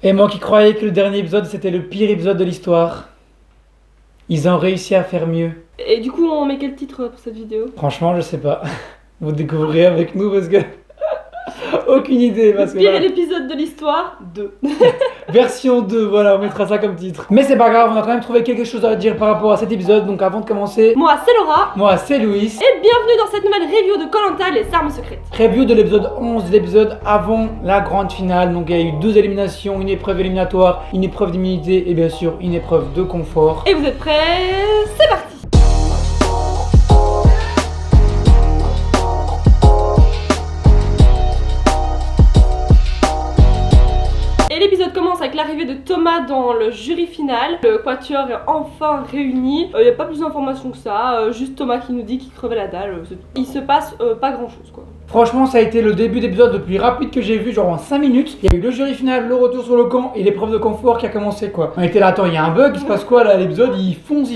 Et moi qui croyais que le dernier épisode c'était le pire épisode de l'histoire, ils ont réussi à faire mieux. Et du coup, on met quel titre pour cette vidéo? Franchement, je sais pas. Vous découvrirez avec nous parce que. Aucune idée parce que Pire là, épisode de l'histoire 2. version 2, voilà, on mettra ça comme titre. Mais c'est pas grave, on a quand même trouvé quelque chose à dire par rapport à cet épisode. Donc avant de commencer, Moi, c'est Laura. moi c'est Louis. Et bienvenue dans cette nouvelle review de Koh-Lanta, les armes secrètes. Review de l'épisode 11, de l'épisode avant la grande finale. Donc il y a eu 2 éliminations, une épreuve éliminatoire, une épreuve d'immunité et bien sûr une épreuve de confort. Et vous êtes prêts? C'est parti. Et l'épisode commence avec l'arrivée de Thomas dans le jury final. Le quatuor est enfin réuni. Il n'y a pas plus d'informations que ça. Juste Thomas qui nous dit qu'il crevait la dalle. C'est tout. Il se passe pas grand chose quoi. Franchement, ça a été le début d'épisode le plus rapide que j'ai vu, genre en 5 minutes. Il y a eu le jury final, le retour sur le camp et l'épreuve de confort qui a commencé quoi. On était là, attends, il y a un bug, il se passe quoi là, l'épisode, il fonce.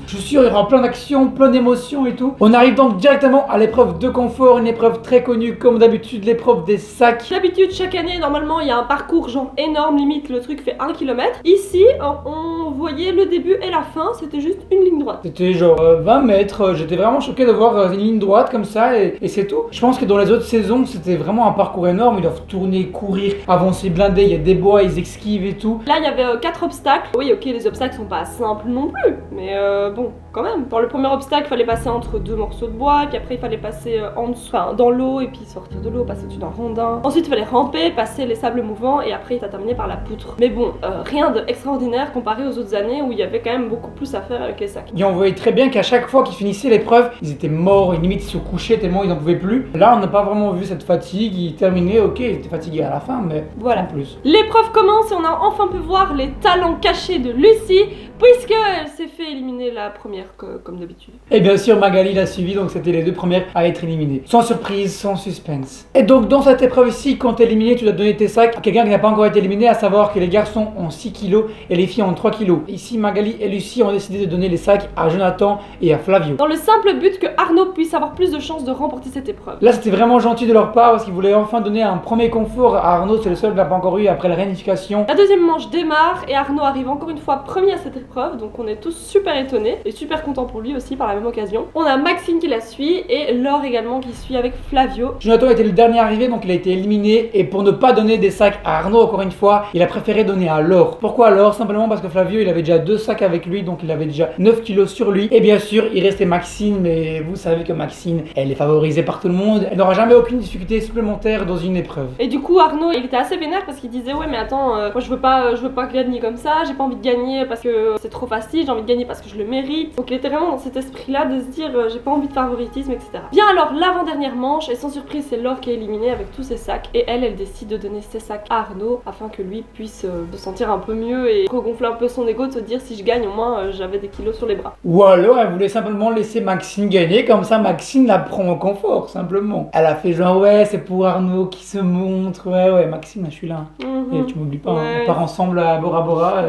Je suis sûr, il y aura plein d'actions, plein d'émotions et tout. On arrive donc directement à l'épreuve de confort, une épreuve très connue comme d'habitude, l'épreuve des sacs. D'habitude, chaque année, normalement, il y a un parcours genre énorme, limite le truc fait 1 km. Ici, on voyait le début et la fin, c'était juste une ligne droite. C'était genre 20 mètres, j'étais vraiment choqué de voir une ligne droite comme ça et c'est tout. Je pense que dans les autres saisons, c'était vraiment un parcours énorme, ils doivent tourner, courir, avancer blindés, il y a des bois, ils esquivent et tout. Là, il y avait 4 obstacles. Oui, ok, les obstacles sont pas simples non plus, mais bon, quand même. Dans le premier obstacle, il fallait passer entre 2 morceaux de bois, puis après, il fallait passer en dessous, enfin, dans l'eau, et puis sortir de l'eau, passer au-dessus d'un rondin. Ensuite, il fallait ramper, passer les sables mouvants, et après, il terminé par la poutre. Mais bon, rien d'extraordinaire comparé aux autres années où il y avait quand même beaucoup plus à faire avec les sacs. Et on voyait très bien qu'à chaque fois qu'ils finissaient l'épreuve, ils étaient morts, et limite ils se couchaient tellement ils n'en pouvaient plus. Là, on n'a pas vraiment vu cette fatigue, ils terminaient, ok, ils étaient fatigués à la fin, mais voilà. en plus. L'épreuve commence et on a enfin pu voir les talents cachés de Lucie, puisqu'elle s'est fait éliminer la première, comme d'habitude. Et bien sûr, Magali l'a suivi, donc c'était les 2 premières à être éliminées. Sans surprise, sans suspense. Et donc, dans cette épreuve-ci, quand t'es éliminé, tu dois donner tes sacs à quelqu'un qui n'a pas encore été éliminé, à savoir que les garçons ont 6 kilos et les filles ont 3 kilos. Ici, Magali et Lucie ont décidé de donner les sacs à Jonathan et à Flavio. Dans le simple but que Arnaud puisse avoir plus de chances de remporter cette épreuve. Là, c'était vraiment gentil de leur part parce qu'ils voulaient enfin donner un premier confort à Arnaud, c'est le seul qui n'a pas encore eu après la réunification. La deuxième manche démarre et Arnaud arrive encore une fois premier à cette épreuve, donc on est tous super étonnés et super contents pour lui aussi par la même occasion. On a Maxime qui la suit et Laure également qui suit avec Flavio. Jonathan était le dernier arrivé, donc il a été éliminé et pour ne pas donner des sacs à Arnaud encore une fois, il a préféré donner à Laure. Pourquoi Laure? Simplement parce que Flavio il avait déjà 2 sacs avec lui, donc il avait déjà 9 kilos sur lui. Et bien sûr, il restait Maxine, mais vous savez que Maxine, elle est favorisée par tout le monde, elle n'aura jamais aucune difficulté supplémentaire dans une épreuve. Et du coup Arnaud il était assez vénère parce qu'il disait ouais mais attends, moi je veux pas gagner comme ça, j'ai pas envie de gagner parce que c'est trop facile, j'ai envie de gagner parce que je le mérite. Donc il était vraiment dans cet esprit là de se dire j'ai pas envie de favoritisme, etc. Bien alors l'avant-dernière manche et sans surprise c'est Laure qui est éliminée avec tous ses sacs et elle décide de donner ses sacs à Arnaud afin que lui puisse se sentir un peu mieux et regonfler un peu son ego, de se dire si je gagne au moins j'avais des kilos sur les bras. Ou alors elle voulait simplement laisser Maxine gagner, comme ça Maxine la prend en confort simplement. Elle a fait genre ouais c'est pour Arnaud qui se montre, ouais Maxime je suis là. Et tu m'oublies pas, Ouais. hein. On part ensemble à Bora Bora.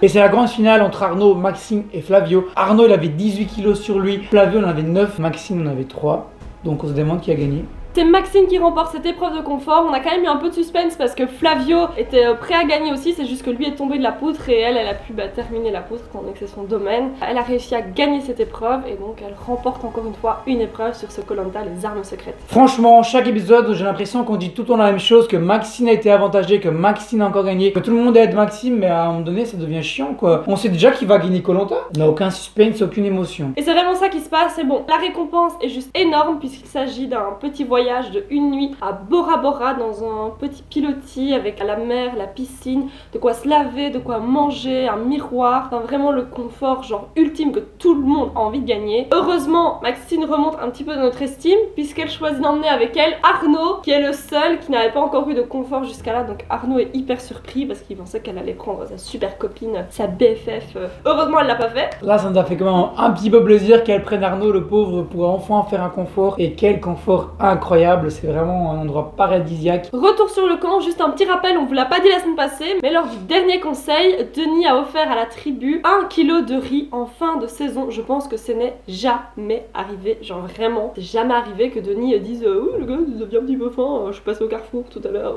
Et c'est la grande finale entre Arnaud, Maxime et Flavio. Arnaud il avait 18 kilos sur lui, Flavio en avait 9, Maxime en avait 3. Donc on se demande qui a gagné. C'est Maxime qui remporte cette épreuve de confort. On a quand même eu un peu de suspense parce que Flavio était prêt à gagner aussi. C'est juste que lui est tombé de la poutre et elle a pu terminer la poutre étant donné que c'est son domaine. Elle a réussi à gagner cette épreuve et donc elle remporte encore une fois une épreuve sur ce Koh-Lanta, les armes secrètes. Franchement, chaque épisode, j'ai l'impression qu'on dit tout le temps la même chose, que Maxine a été avantagée, que Maxine a encore gagné, que tout le monde aide Maxime, mais à un moment donné, ça devient chiant quoi. On sait déjà qu'il va gagner Koh-Lanta. Il n'a aucun suspense, aucune émotion. Et c'est vraiment ça qui se passe. Et bon, la récompense est juste énorme puisqu'il s'agit d'un petit voyage de une nuit à Bora Bora dans un petit pilotis avec la mer, la piscine, de quoi se laver, de quoi manger, un miroir, enfin vraiment le confort genre ultime que tout le monde a envie de gagner. Heureusement, Maxine remonte un petit peu de notre estime puisqu'elle choisit d'emmener avec elle Arnaud qui est le seul qui n'avait pas encore eu de confort jusqu'à là, donc Arnaud est hyper surpris parce qu'il pensait qu'elle allait prendre sa super copine, sa BFF. Heureusement elle l'a pas fait. Là, ça nous a fait quand même un petit peu plaisir qu'elle prenne Arnaud, le pauvre, pour enfin faire un confort. Et quel confort incroyable. incroyable, c'est vraiment un endroit paradisiaque. Retour sur le camp, juste un petit rappel, on vous l'a pas dit la semaine passée, mais lors du dernier conseil, Denis a offert à la tribu 1 kilo de riz en fin de saison. Je pense que ce n'est jamais arrivé, genre vraiment, c'est jamais arrivé que Denis dise oui le gars, il a bien un petit peu faim, je suis passé au Carrefour tout à l'heure.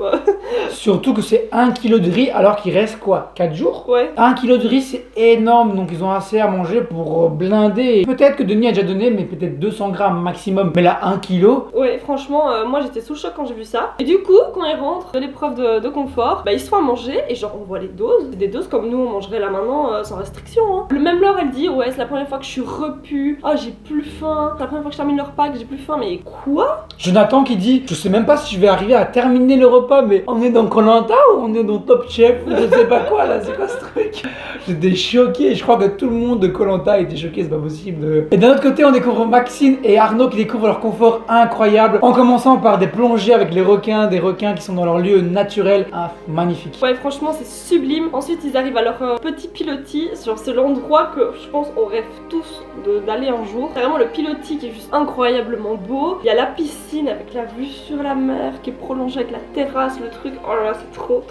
Surtout que c'est 1 kilo de riz alors qu'il reste quoi, 4 jours? Ouais. 1 kilo de riz c'est énorme, donc ils ont assez à manger pour blinder. Peut-être que Denis a déjà donné, mais peut-être 200 grammes maximum. Mais là, 1 kilo. Ouais, franchement, moi j'étais sous le choc quand j'ai vu ça. Et du coup, quand ils rentrent de l'épreuve de confort, bah ils se font à manger et genre on voit les doses. C'est des doses comme nous on mangerait là maintenant sans restriction. Hein. Le même Laure elle dit ouais c'est la première fois que je suis repue. Oh j'ai plus faim. C'est la première fois que je termine le repas que j'ai plus faim. Mais quoi? Jonathan qui dit je sais même pas si je vais arriver à terminer le repas, mais on est dans Koh-Lanta ou on est dans Top Chef ou je sais pas quoi là, c'est quoi ce truc? J'étais choqué, je crois que tout le monde de Koh-Lanta était choqué, c'est pas possible. Et d'un autre côté on découvre Maxine et Arnaud qui découvrent leur confort incroyable en commençant par des plongées avec les requins, des requins qui sont dans leur lieu naturel. Ah, magnifique. Ouais franchement c'est sublime. Ensuite ils arrivent à leur petit pilotis. Genre c'est l'endroit que je pense on rêve tous d'aller un jour. C'est vraiment le pilotis qui est juste incroyablement beau. Il y a la piscine avec la vue sur la mer qui est prolongée avec la terrasse, le truc. Oh là là c'est trop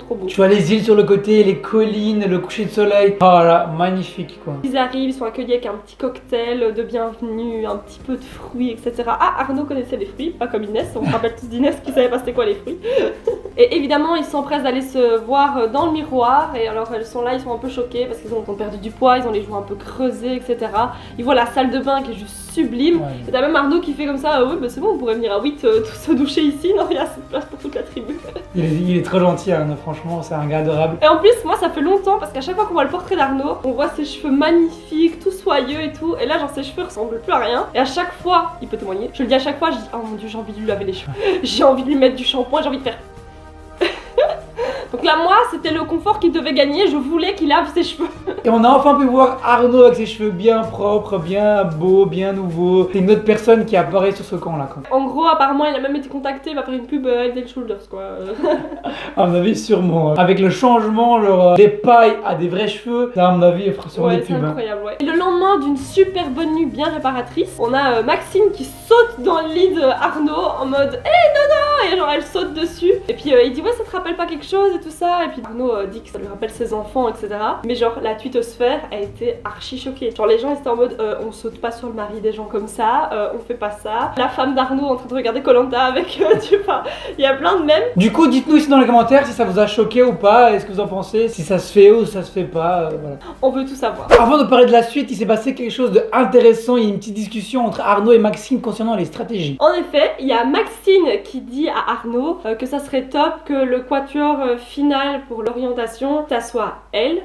beau. Tu vois les îles sur le côté, les collines, le coucher de soleil. Oh là là, magnifique quoi. Ils arrivent, ils sont accueillis avec un petit cocktail de bienvenue, un petit peu de fruits, etc. Ah, Arnaud connaissait les fruits, pas comme Inès, on se rappelle tous d'Inès qui savait pas c'était quoi les fruits. Et évidemment, ils s'empressent d'aller se voir dans le miroir, et alors elles sont là, ils sont un peu choqués parce qu'ils ont perdu du poids, ils ont les joues un peu creusées, etc. Ils voient la salle de bain qui est juste sublime, Ouais. et t'as même Arnaud qui fait comme ça, ouais, bah c'est bon, on pourrait venir à 8 tous se doucher ici, non, il y a assez de place pour toute la tribu. Il est trop gentil, Arnaud, franchement, c'est un gars adorable. Et en plus, moi ça fait longtemps parce qu'à chaque fois qu'on voit le portrait d'Arnaud, on voit ses cheveux magnifiques, tout soyeux et tout. Et là, genre ses cheveux ressemblent plus à rien. Et à chaque fois, il peut témoigner, je le dis à chaque fois, je dis oh mon dieu, j'ai envie de lui laver les cheveux. J'ai envie de lui mettre du shampoing, j'ai envie de faire. Donc là, moi, c'était le confort qu'il devait gagner, je voulais qu'il lave ses cheveux. Et on a enfin pu voir Arnaud avec ses cheveux bien propres, bien beaux, bien nouveaux. C'est une autre personne qui apparaît sur ce camp là quoi. En gros, apparemment, il a même été contacté, il va faire une pub Head & Shoulders quoi. À mon avis, sûrement. Avec le changement genre, des pailles à des vrais cheveux, là, à mon avis, il fera sûrement Ouais, des c'est pubs. incroyable, ouais. Et le lendemain d'une super bonne nuit bien réparatrice, on a Maxine qui saute dans le lit de Arnaud en mode et genre elle saute dessus. Et puis il dit ouais ça te rappelle pas quelque chose et tout ça. Et puis Arnaud dit que ça lui rappelle ses enfants etc. Mais genre la twittosphère a été archi choquée. Genre les gens étaient en mode on saute pas sur le mari des gens comme ça, on fait pas ça. La femme d'Arnaud en train de regarder Koh-Lanta avec tu vois, il y a plein de mèmes. Du coup, dites-nous ici dans les commentaires si ça vous a choqué ou pas, est-ce que vous en pensez, si ça se fait ou ça se fait pas, voilà. On veut tout savoir. Avant de parler de la suite, il s'est passé quelque chose d'intéressant, il y a une petite discussion entre Arnaud et Maxime concernant les stratégies. En effet, il y a Maxine qui dit à Arnaud que ça serait top que le quatuor final pour l'orientation, ça soit elle,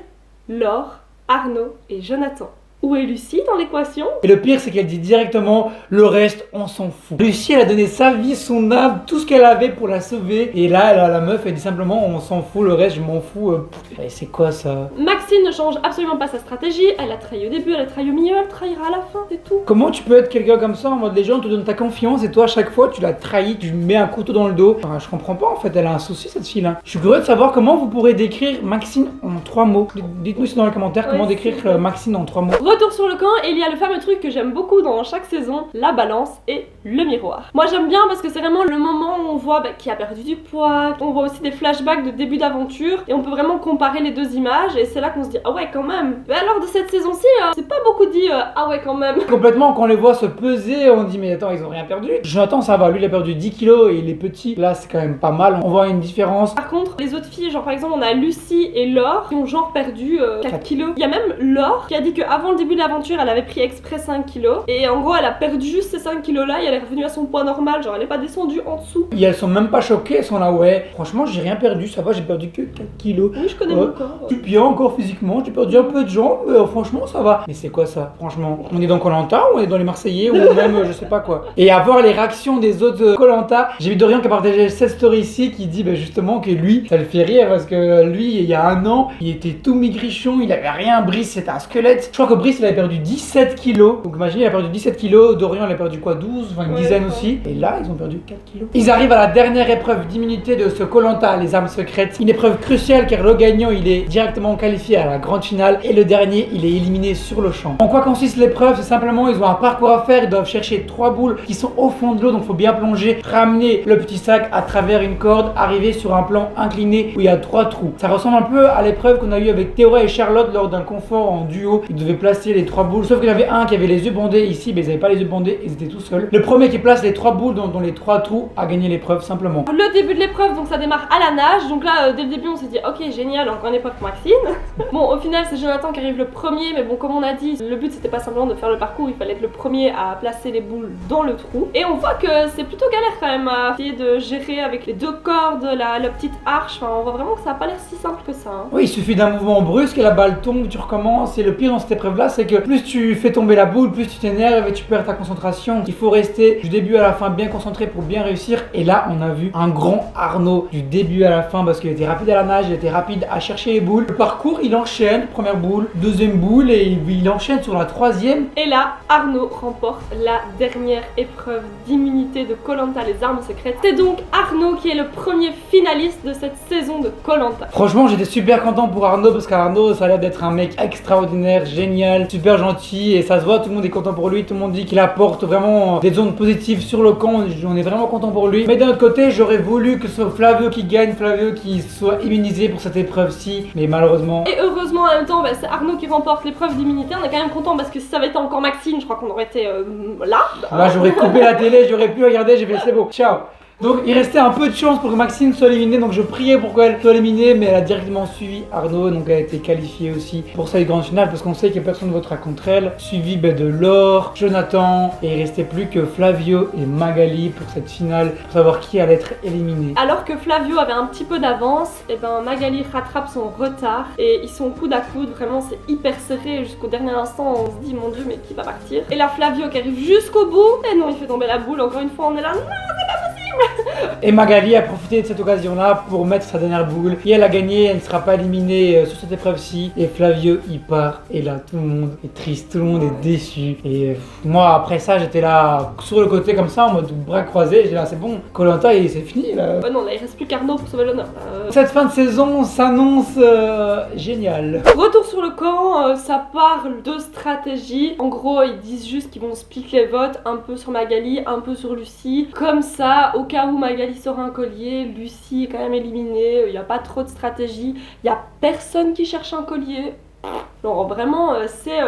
Laure, Arnaud et Jonathan. Où est Lucie dans l'équation? Et le pire, c'est qu'elle dit directement le reste, on s'en fout. Lucie, elle a donné sa vie, son âme, tout ce qu'elle avait pour la sauver. Et là, la meuf, elle dit simplement on s'en fout, le reste, je m'en fous. Et c'est quoi ça? Maxine ne change absolument pas sa stratégie. Elle a trahi au début, elle a trahi au milieu, elle trahira à la fin, c'est tout. Comment tu peux être quelqu'un comme ça en mode les gens te donnent ta confiance et toi, à chaque fois, tu l'as trahi, tu lui mets un couteau dans le dos? Enfin, je comprends pas en fait, elle a un souci cette fille-là. Je suis curieux de savoir comment vous pourrez décrire Maxine en 3 mots. Dites-nous ici dans les commentaires comment décrire Maxine en 3 mots. Retour sur le camp et il y a le fameux truc que j'aime beaucoup dans chaque saison, la balance et le miroir. Moi j'aime bien parce que c'est vraiment le moment où on voit qui a perdu du poids, on voit aussi des flashbacks de début d'aventure et on peut vraiment comparer les deux images et c'est là qu'on se dit ah ouais quand même. Mais alors de cette saison-ci, c'est pas beaucoup dit ah ouais quand même. Complètement, quand on les voit se peser, on dit mais attends, ils ont rien perdu. Jonathan ça va, lui il a perdu 10 kilos et il est petit. Là c'est quand même pas mal, on voit une différence. Par contre, les autres filles, genre par exemple on a Lucie et Laure qui ont genre perdu 4 kilos. Il y a même Laure qui a dit qu'avant le début de l'aventure elle avait pris exprès 5 kilos et en gros elle a perdu juste ces 5 kilos là et elle est revenue à son poids normal, genre elle est pas descendue en dessous. Et elles sont même pas choquées, elles sont là ouais, franchement j'ai rien perdu, ça va, j'ai perdu que 4 kilos. Oui je connais mon corps. Je suis bien encore physiquement, j'ai perdu un peu de jambes, mais franchement ça va. Mais c'est quoi ça, franchement? On est dans Koh-Lanta ou on est dans les Marseillais ou même je sais pas quoi. Et à voir les réactions des autres Koh-Lanta, j'ai vu Dorian qui a partagé cette story ici qui dit justement que lui, ça le fait rire parce que lui il y a 1 an, il était tout maigrichon, il avait rien, Brice c'était un squelette. Je crois que Brice il avait perdu 17 kilos. Donc imaginez, il a perdu 17 kilos, Dorian il a perdu quoi, 12, 20 une Ouais, dizaine ouais. aussi. Et là, ils ont perdu 4 kilos. Ils arrivent à la dernière épreuve d'immunité de ce Koh-Lanta, les armes secrètes. Une épreuve cruciale car le gagnant, il est directement qualifié à la grande finale et le dernier, il est éliminé sur le champ. En quoi consiste l'épreuve? C'est simplement, ils ont un parcours à faire. Ils doivent chercher 3 boules qui sont au fond de l'eau, donc faut bien plonger, ramener le petit sac à travers une corde, arriver sur un plan incliné où il y a 3 trous. Ça ressemble un peu à l'épreuve qu'on a eu avec Théora et Charlotte lors d'un confort en duo. Ils devaient placer les 3 boules, sauf qu'il y en avait un qui avait les yeux bandés ici, mais ils n'avaient pas les yeux bandés, ils étaient tout seuls. Le premier qui place les 3 boules dans les 3 trous a gagné l'épreuve simplement. Le début de l'épreuve, donc ça démarre à la nage. Donc là, dès le début, on s'est dit, ok, génial, encore une épreuve pour Maxine. Bon, au final, c'est Jonathan qui arrive le premier, mais bon, comme on a dit, le but c'était pas simplement de faire le parcours, il fallait être le premier à placer les boules dans le trou. Et on voit que c'est plutôt galère quand même à essayer de gérer avec les 2 cordes, la petite arche. Enfin, on voit vraiment que ça a pas l'air si simple que ça. Hein. Oui, il suffit d'un mouvement brusque et la balle tombe, tu recommences. Et le pire dans cette épreuve-là, c'est que plus tu fais tomber la boule, plus tu t'énerves et tu perds ta concentration. Il faut rester du début à la fin bien concentré pour bien réussir. Et là, on a vu un grand Arnaud du début à la fin parce qu'il était rapide à la nage, il était rapide à chercher les boules. Le parcours, il enchaîne, première boule, deuxième boule et il enchaîne sur la troisième. Et là, Arnaud remporte la dernière épreuve d'immunité de Koh-Lanta, les armes secrètes. C'est donc Arnaud qui est le premier finaliste de cette saison de Koh-Lanta. Franchement, j'étais super content pour Arnaud parce qu'Arnaud, ça a l'air d'être un mec extraordinaire, génial, super gentil et ça se voit, tout le monde est content pour lui, tout le monde dit qu'il apporte vraiment des ondes positives sur le camp, on est vraiment content pour lui. Mais d'un autre côté, j'aurais voulu que ce soit Flavio qui gagne, Flavio qui soit immunisé pour cette épreuve-ci, mais malheureusement... Et heureusement en même temps, c'est Arnaud qui remporte l'épreuve d'immunité. On est quand même content parce que si ça avait été encore Maxine, je crois qu'on aurait été là. Là, j'aurais coupé la télé, j'aurais pu regarder, j'ai fait c'est bon, ciao. Donc il restait un peu de chance pour que Maxine soit éliminée, donc je priais pour qu'elle soit éliminée, mais elle a directement suivi Arnaud, donc elle a été qualifiée aussi pour cette grande finale parce qu'on sait que personne ne votera contre elle. Suivi de Laure, Jonathan, et il restait plus que Flavio et Magali pour cette finale, pour savoir qui allait être éliminé. Alors que Flavio avait un petit peu d'avance, et ben Magali rattrape son retard et ils sont coude à coude, vraiment c'est hyper serré jusqu'au dernier instant, on se dit mon dieu mais qui va partir. Et là Flavio qui arrive jusqu'au bout, et non il fait tomber la boule, encore une fois on est là, non c'est pas possible. Et Magali a profité de cette occasion-là pour mettre sa dernière boule. Et elle a gagné, elle ne sera pas éliminée sur cette épreuve-ci. Et Flavio, il part. Et là, tout le monde est triste, tout le monde est déçu. Et moi, après ça, j'étais là sur le côté comme ça, en mode bras croisés. J'étais là, c'est bon, Koh-Lanta, c'est fini là. Ouais non, là il reste plus qu'Arnaud pour sauver l'honneur. Cette fin de saison s'annonce géniale. Retour sur le camp, ça parle de stratégie. En gros, ils disent juste qu'ils vont split les votes, un peu sur Magali, un peu sur Lucie. Comme ça, au cas où Magali sort un collier, Lucie est quand même éliminée, il n'y a pas trop de stratégie, il n'y a personne qui cherche un collier. Genre vraiment, c'est...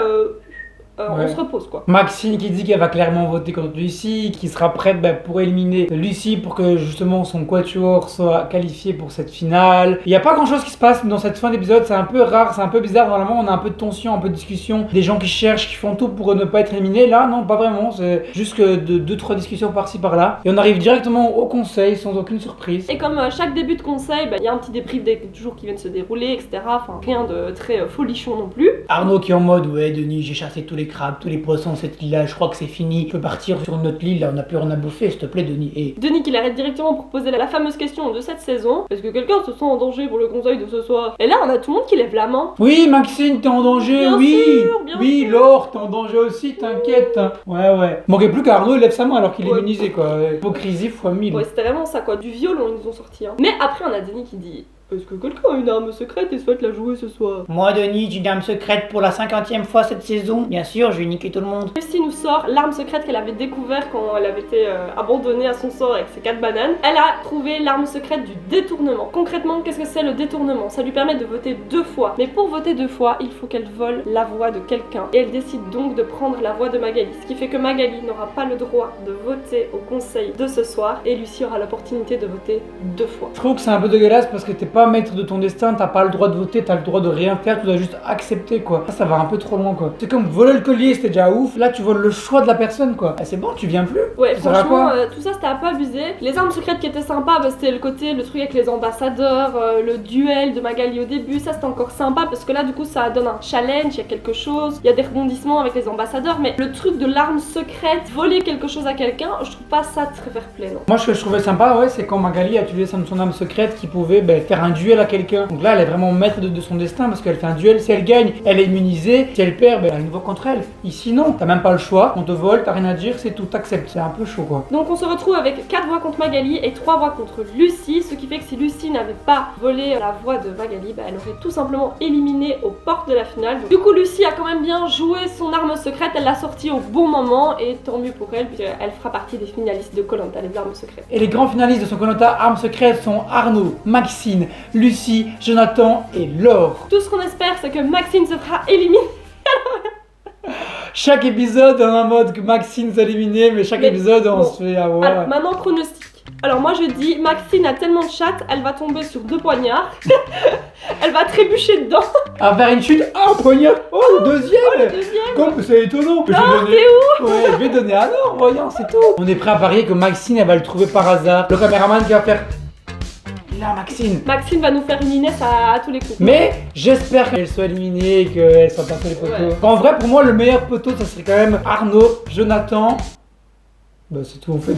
on se repose quoi. Maxine qui dit qu'elle va clairement voter contre Lucie, qui sera prête pour éliminer Lucie pour que justement son quatuor soit qualifié pour cette finale. Il n'y a pas grand chose qui se passe dans cette fin d'épisode, c'est un peu rare, c'est un peu bizarre. Normalement on a un peu de tension, un peu de discussion, des gens qui cherchent, qui font tout pour ne pas être éliminés. Là non, pas vraiment, c'est juste que de 2-3 discussions par-ci par-là. Et on arrive directement au conseil sans aucune surprise. Et comme chaque début de conseil, il y a un petit débrief des jours qui viennent se dérouler, etc. Enfin rien de très folichon non plus. Arnaud qui est en mode ouais Denis, j'ai chassé tous les crabes, tous les poissons de cette île-là, je crois que c'est fini, je peux partir sur notre île, là on n'a plus rien à bouffer, s'il te plaît Denis. Et Denis qui l'arrête directement pour poser la fameuse question de cette saison. Est-ce que quelqu'un se sent en danger pour le conseil de ce soir? Et là on a tout le monde qui lève la main. oui Maxine, t'es en danger, Bien oui sûr, bien oui sûr. Laure, t'es en danger aussi, t'inquiète. Ouais. Manquait plus qu'Arnaud il lève sa main alors qu'il est Ouais. immunisé quoi, hypocrisie fois 1000. Ouais, c'était vraiment ça quoi, du violon ils nous ont sorti. Hein. Mais après on a Denis qui dit est-ce que quelqu'un a une arme secrète et souhaite la jouer ce soir? Moi Denis, j'ai une arme secrète pour la 50e fois cette saison, bien sûr je vais niquer tout le monde. Lucie nous sort l'arme secrète qu'elle avait découvert quand elle avait été abandonnée à son sort avec ses 4 bananes. Elle a trouvé l'arme secrète du détournement. Concrètement, qu'est-ce que c'est le détournement? Ça lui permet de voter 2 fois. Mais pour voter 2 fois, il faut qu'elle vole la voix de quelqu'un. Et elle décide donc de prendre la voix de Magali. Ce qui fait que Magali n'aura pas le droit de voter au conseil de ce soir. Et Lucie aura l'opportunité de voter 2 fois. Je trouve que c'est un peu dégueulasse parce que t'es pas maître de ton destin, t'as pas le droit de voter, t'as le droit de rien faire, tu dois juste accepter quoi. Ça va un peu trop loin quoi. C'est comme voler le collier, c'était déjà ouf, là tu voles le choix de la personne quoi. Ah, c'est bon, tu viens plus. Ouais, Ça sert à franchement, quoi tout ça c'était un peu abusé. Les armes secrètes qui étaient sympas, c'était le truc avec les ambassadeurs, le duel de Magali au début, ça c'était encore sympa parce que là du coup ça donne un challenge, il y a quelque chose, il y a des rebondissements avec les ambassadeurs, mais le truc de l'arme secrète, voler quelque chose à quelqu'un, je trouve pas ça très fair play non. Moi ce que je trouvais sympa ouais c'est quand Magali a utilisé son arme secrète qui pouvait faire un duel à quelqu'un. Donc là, elle est vraiment maître de son destin parce qu'elle fait un duel. Si elle gagne, elle est immunisée. Si elle perd, ben, elle a une voix contre elle. Ici, non, t'as même pas le choix. On te vole, t'as rien à dire, c'est tout, t'acceptes. C'est un peu chaud quoi. Donc on se retrouve avec 4 voix contre Magali et 3 voix contre Lucie, ce qui fait que si Lucie n'avait pas volé la voix de Magali, bah, elle aurait tout simplement éliminé aux portes de la finale. Donc, du coup, Lucie a quand même bien joué son arme secrète, elle l'a sortie au bon moment et tant mieux pour elle, puisqu'elle fera partie des finalistes de Koh-Lanta, les armes secrètes. Et les grands finalistes de son Koh-Lanta armes secrètes sont Arnaud, Maxine, Lucie, Jonathan et Laure. Tout ce qu'on espère, c'est que Maxine se fera éliminer. Chaque épisode on est en mode que Maxine s'est éliminée, mais chaque épisode on se fait avoir. Alors maintenant pronostic. Alors moi je dis Maxine a tellement de chatte, elle va tomber sur 2 poignards. Elle va trébucher dedans. À faire une chute, un poignard. Oh le deuxième. Le deuxième. Comme c'est étonnant. Non, t'es où? Ouais, je vais donner un or, voyons, c'est tout. On est prêt à parier que Maxine elle va le trouver par hasard. Le caméraman qui va faire. Là Maxine. Maxine va nous faire une Inès à tous les coups. Mais j'espère qu'elle soit éliminée et qu'elle soit passée les poteaux. Ouais. En vrai, pour moi, le meilleur poteau, ça serait quand même Arnaud, Jonathan. Bah, c'est tout en fait.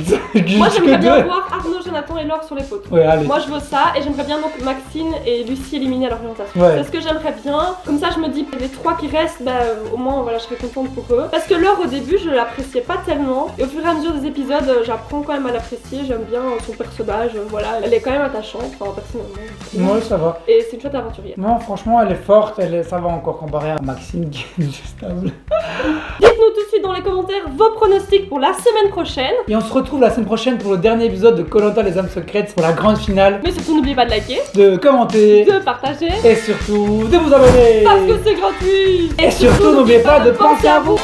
Moi j'aimerais bien voir Arnaud, Jonathan et Laure sur les poteaux. Ouais, allez. Moi je veux ça et j'aimerais bien donc Maxine et Lucie éliminés à l'orientation. Ouais. C'est ce que j'aimerais bien. Comme ça je me dis les 3 qui restent, bah au moins voilà je serais contente pour eux. Parce que Laure au début je l'appréciais pas tellement. Et au fur et à mesure des épisodes j'apprends quand même à l'apprécier. J'aime bien son personnage. Voilà, elle est quand même attachante, enfin personnellement. Ouais, ça va. Et c'est une chouette aventurière. Non, franchement, elle est forte, ça va encore comparé à Maxine qui est stable. Dites-nous tout de suite dans les commentaires vos pronostics pour la semaine prochaine. Et on se retrouve la semaine prochaine pour le dernier épisode de Koh-Lanta les âmes secrètes pour la grande finale. Mais surtout n'oubliez pas de liker, De commenter de partager, et surtout de vous abonner. parce que c'est gratuit. Et surtout, n'oubliez pas de penser à vous.